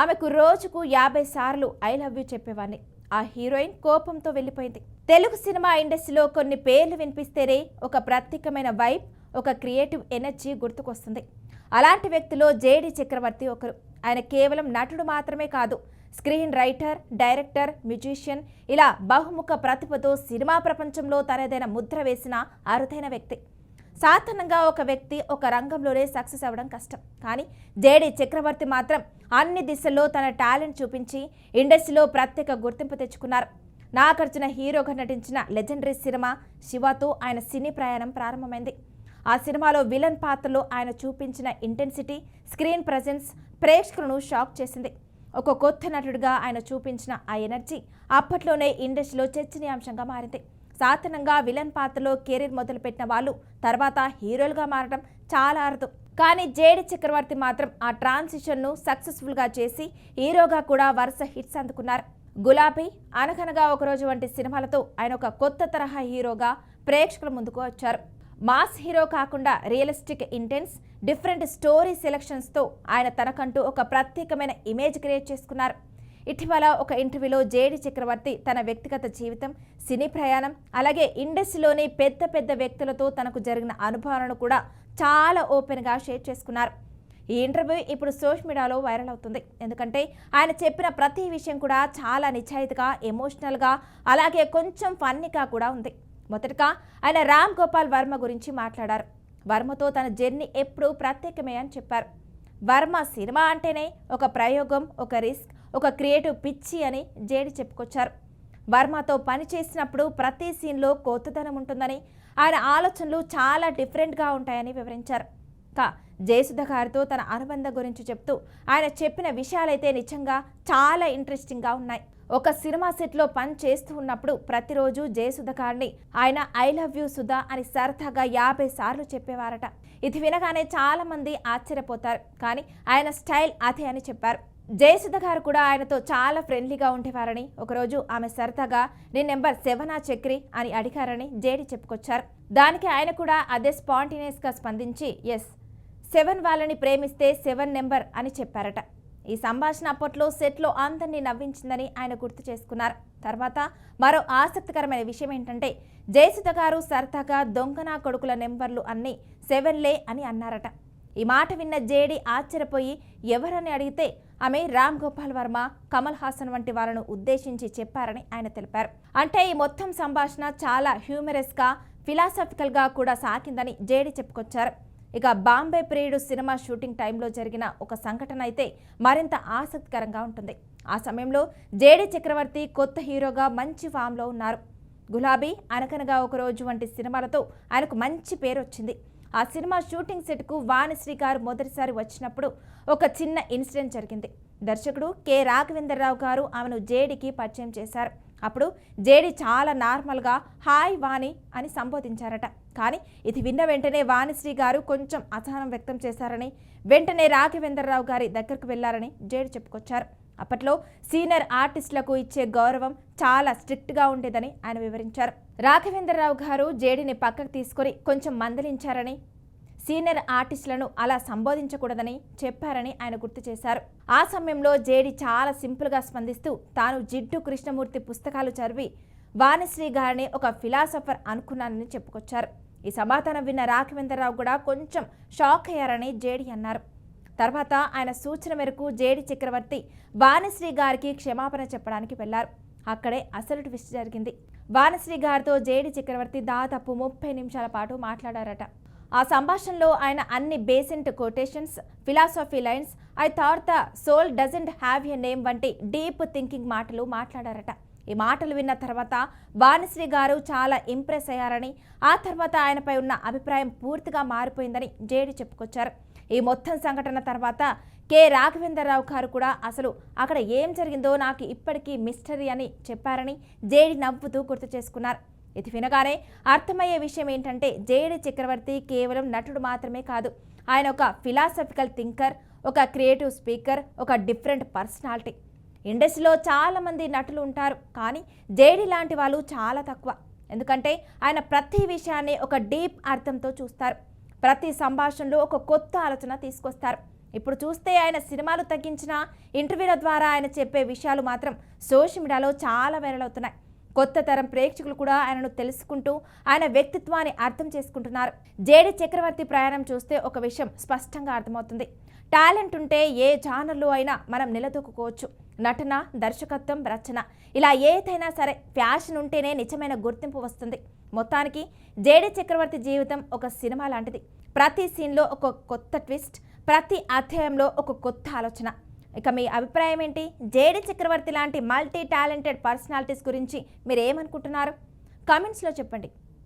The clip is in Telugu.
ఆమెకు రోజుకు 50 సార్లు ఐ లవ్ యూ చెప్పేవాణ్ణి. ఆ హీరోయిన్ కోపంతో వెళ్ళిపోయింది. తెలుగు సినిమా ఇండస్ట్రీలో కొన్ని పేర్లు వినిపిస్తేనే ఒక ప్రత్యేకమైన వైబ్, ఒక క్రియేటివ్ ఎనర్జీ గుర్తుకొస్తుంది. అలాంటి వ్యక్తిలో జేడి చక్రవర్తి ఒకరు. ఆయన కేవలం నటుడు మాత్రమే కాదు, స్క్రీన్ రైటర్, డైరెక్టర్, మ్యూజిషియన్, ఇలా బహుముఖ ప్రతిభతో సినిమా ప్రపంచంలో తనదైన ముద్ర వేసిన అరుదైన వ్యక్తి. సాధారణంగా ఒక వ్యక్తి ఒక రంగంలోనే సక్సెస్ అవ్వడం కష్టం. కానీ జేడి చక్రవర్తి మాత్రం అన్ని దిశల్లో తన టాలెంట్ చూపించి ఇండస్ట్రీలో ప్రత్యేక గుర్తింపు తెచ్చుకున్నారు. నాగార్జున హీరోగా నటించిన లెజెండరీ సినిమా శివతో ఆయన సినీ ప్రయాణం ప్రారంభమైంది. ఆ సినిమాలో విలన్ పాత్రలో ఆయన చూపించిన ఇంటెన్సిటీ, స్క్రీన్ ప్రెజెన్స్ ప్రేక్షకులను షాక్ చేసింది. ఒక కొత్త నటుడిగా ఆయన చూపించిన ఆ ఎనర్జీ అప్పట్లోనే ఇండస్ట్రీలో చర్చనీయాంశంగా మారింది. సాధారణంగా విలన్ పాత్రలో కెరీర్ మొదలుపెట్టిన వాళ్ళు తర్వాత హీరోలుగా మారడం చాలా అరుదు. కానీ జేడి చక్రవర్తి మాత్రం ఆ ట్రాన్సిషన్ను సక్సెస్ఫుల్గా చేసి హీరోగా కూడా వరుస హిట్స్ అందుకున్నారు. గులాబీ, అనగనగా ఒకరోజు వంటి సినిమాలతో ఆయన ఒక కొత్త తరహా హీరోగా ప్రేక్షకుల ముందుకు వచ్చారు. మాస్ హీరో కాకుండా రియలిస్టిక్, ఇంటెన్స్, డిఫరెంట్ స్టోరీ సెలక్షన్స్తో ఆయన తనకంటూ ఒక ప్రత్యేకమైన ఇమేజ్ క్రియేట్ చేసుకున్నారు. ఇటీవల ఒక ఇంటర్వ్యూలో జేడి చక్రవర్తి తన వ్యక్తిగత జీవితం, సినీ ప్రయాణం, అలాగే ఇండస్ట్రీలోని పెద్ద పెద్ద వ్యక్తులతో తనకు జరిగిన అనుభవాలను కూడా చాలా ఓపెన్గా షేర్ చేసుకున్నారు. ఈ ఇంటర్వ్యూ ఇప్పుడు సోషల్ మీడియాలో వైరల్ అవుతుంది. ఎందుకంటే ఆయన చెప్పిన ప్రతి విషయం కూడా చాలా నిజాయితీగా, ఎమోషనల్గా, అలాగే కొంచెం ఫన్నీగా కూడా ఉంది. మొదటగా ఆయన రామ్ గోపాల్ వర్మ గురించి మాట్లాడారు. వర్మతో తన జర్నీ ఎప్పుడూ ప్రత్యేకమే అని చెప్పారు. వర్మ సినిమా అంటేనే ఒక ప్రయోగం, ఒక రిస్క్, ఒక క్రియేటివ్ పిచ్చి అని జేడి చెప్పుకొచ్చారు. వర్మతో పని చేసినప్పుడు ప్రతి సీన్లో కొత్తదనం ఉంటుందని, ఆయన ఆలోచనలు చాలా డిఫరెంట్గా ఉంటాయని వివరించారు. జయసుధ గారితో తన అనుబంధం గురించి చెప్తూ ఆయన చెప్పిన విషయాలైతే నిజంగా చాలా ఇంట్రెస్టింగ్గా ఉన్నాయి. ఒక సినిమా సెట్లో పని చేస్తూ ఉన్నప్పుడు ప్రతిరోజు జయసుధ గారిని ఆయన ఐ లవ్ యూ సుధా అని సరదాగా 50 సార్లు చెప్పేవారట. ఇది వినగానే చాలా మంది ఆశ్చర్యపోతారు. కానీ ఆయన స్టైల్ అదే అని చెప్పారు. జయసుధ గారు కూడా ఆయనతో చాలా ఫ్రెండ్లీగా ఉండేవారని, ఒకరోజు ఆమె సరదాగా నీ నెంబర్ 7 చక్రి అని అడిగారని జేడి చెప్పుకొచ్చారు. దానికి ఆయన కూడా అదే స్పాంటేనియస్గా స్పందించి ఎస్, 7 వాళ్ళని ప్రేమిస్తే 7 నెంబర్ అని చెప్పారట. ఈ సంభాషణ అప్పట్లో సెట్లో అందరినీ నవ్వించిందని ఆయన గుర్తు చేసుకున్నారు. తర్వాత మరో ఆసక్తికరమైన విషయం ఏంటంటే జయసుధ గారు సరదాగా దొంగనా కొడుకుల నెంబర్లు అన్నీ 7లే అని అన్నారట. ఈ మాట విన్న జేడి ఆశ్చర్యపోయి ఎవరని అడిగితే ఆమె రామ్ గోపాల్ వర్మ, కమల్ హాసన్ వంటి వాళ్ళను ఉద్దేశించి చెప్పారని ఆయన తెలిపారు. అంటే ఈ మొత్తం సంభాషణ చాలా హ్యూమరస్గా, ఫిలాసఫికల్గా కూడా సాగిందని జేడి చెప్పుకొచ్చారు. ఇక బాంబే ప్రియుడు సినిమా షూటింగ్ టైంలో జరిగిన ఒక సంఘటన అయితే మరింత ఆసక్తికరంగా ఉంటుంది. ఆ సమయంలో జేడి చక్రవర్తి కొత్త హీరోగా మంచి ఫామ్లో ఉన్నారు. గులాబీ, అనగనగా ఒకరోజు వంటి సినిమాలతో ఆయనకు మంచి పేరు వచ్చింది. ఆ సినిమా షూటింగ్ సెట్కు వాణిశ్రీ గారు మొదటిసారి వచ్చినప్పుడు ఒక చిన్న ఇన్సిడెంట్ జరిగింది. దర్శకుడు కె రాఘవేంద్రరావు గారు ఆమెను జేడికి పరిచయం చేశారు. అప్పుడు జేడి చాలా నార్మల్గా హాయ్ వాణి అని సంబోధించారట. కానీ ఇది విన్న వెంటనే వాణిశ్రీ గారు కొంచెం అసహనం వ్యక్తం చేశారని, వెంటనే రాఘవేంద్రరావు గారి దగ్గరకు వెళ్లారని జేడి చెప్పుకొచ్చారు. అప్పట్లో సీనియర్ ఆర్టిస్టులకు ఇచ్చే గౌరవం చాలా స్ట్రిక్ట్గా ఉండేదని ఆయన వివరించారు. రాఘవేంద్రరావు గారు జేడిని పక్కకు తీసుకొని కొంచెం మందలించారని, సీనియర్ ఆర్టిస్టులను అలా సంబోధించకూడదని చెప్పారని ఆయన గుర్తు చేశారు. ఆ సమయంలో జేడి చాలా సింపుల్గా స్పందిస్తూ తాను జిడ్డు కృష్ణమూర్తి పుస్తకాలు చదివి వాణిశ్రీ గారిని ఒక ఫిలాసఫర్ అనుకున్నానని చెప్పుకొచ్చారు. ఈ సమాధానం విన్న రాఘవేంద్రరావు కూడా కొంచెం షాక్ అయ్యారని జేడి అన్నారు. తర్వాత ఆయన సూచన మేరకు జేడి చక్రవర్తి వాణిశ్రీ గారికి క్షమాపణ చెప్పడానికి వెళ్లారు. అక్కడే అసలు ట్విస్ట్ జరిగింది. వాణిశ్రీ గారితో జేడి చక్రవర్తి దాదాపు 30 నిమిషాల పాటు మాట్లాడారట. ఆ సంభాషణలో ఆయన అన్ని బేసెంట్ quotations, philosophy lines, I thought the soul doesn't have a name వంటి డీప్ థింకింగ్ మాటలు మాట్లాడారట. ఈ మాటలు విన్న తర్వాత వాణిశ్రీ గారు చాలా ఇంప్రెస్ అయ్యారని, ఆ తర్వాత ఆయనపై ఉన్న అభిప్రాయం పూర్తిగా మారిపోయిందని జేడి చెప్పుకొచ్చారు. ఈ మొత్తం సంఘటన తర్వాత కె రాఘవేంద్రరావు గారు కూడా అసలు అక్కడ ఏం జరిగిందో నాకు ఇప్పటికీ మిస్టరీ అని చెప్పారని జేడి నవ్వుతూ గుర్తు చేసుకున్నారు. ఇది వినగానే అర్థమయ్యే విషయం ఏంటంటే జేడి చక్రవర్తి కేవలం నటుడు మాత్రమే కాదు, ఆయన ఒక ఫిలాసఫికల్ థింకర్, ఒక క్రియేటివ్ స్పీకర్, ఒక డిఫరెంట్ పర్సనాలిటీ. ఇండస్ట్రీలో చాలామంది నటులు ఉంటారు, కానీ జేడి లాంటి వాళ్ళు చాలా తక్కువ. ఎందుకంటే ఆయన ప్రతి విషయాన్ని ఒక డీప్ అర్థంతో చూస్తారు. ప్రతి సంభాషణలో ఒక కొత్త ఆలోచన తీసుకొస్తారు. ఇప్పుడు చూస్తే ఆయన సినిమాలు తగ్గించిన ఇంటర్వ్యూల ద్వారా ఆయన చెప్పే విషయాలు మాత్రం సోషల్ మీడియాలో చాలా వైరల్ అవుతున్నాయి. కొత్త తరం ప్రేక్షకులు కూడా ఆయనను తెలుసుకుంటూ ఆయన వ్యక్తిత్వాన్ని అర్థం చేసుకుంటున్నారు. జేడి చక్రవర్తి ప్రయాణం చూస్తే ఒక విషయం స్పష్టంగా అర్థమవుతుంది. టాలెంట్ ఉంటే ఏ జానర్లో అయినా మనం నిలదొక్కుకోవచ్చు. నటన, దర్శకత్వం, రచన ఇలా ఏదైనా సరే ఫ్యాషన్ ఉంటేనే నిజమైన గుర్తింపు వస్తుంది. మొత్తానికి జేడి చక్రవర్తి జీవితం ఒక సినిమా లాంటిది. ప్రతి సీన్లో ఒక కొత్త ట్విస్ట్, ప్రతి అధ్యాయంలో ఒక కొత్త ఆలోచన. ఇక మీ అభిప్రాయం ఏంటి? జేడి చక్రవర్తి లాంటి మల్టీ టాలెంటెడ్ పర్సనాలిటీస్ గురించి మీరు ఏమనుకుంటున్నారు? కామెంట్స్లో చెప్పండి.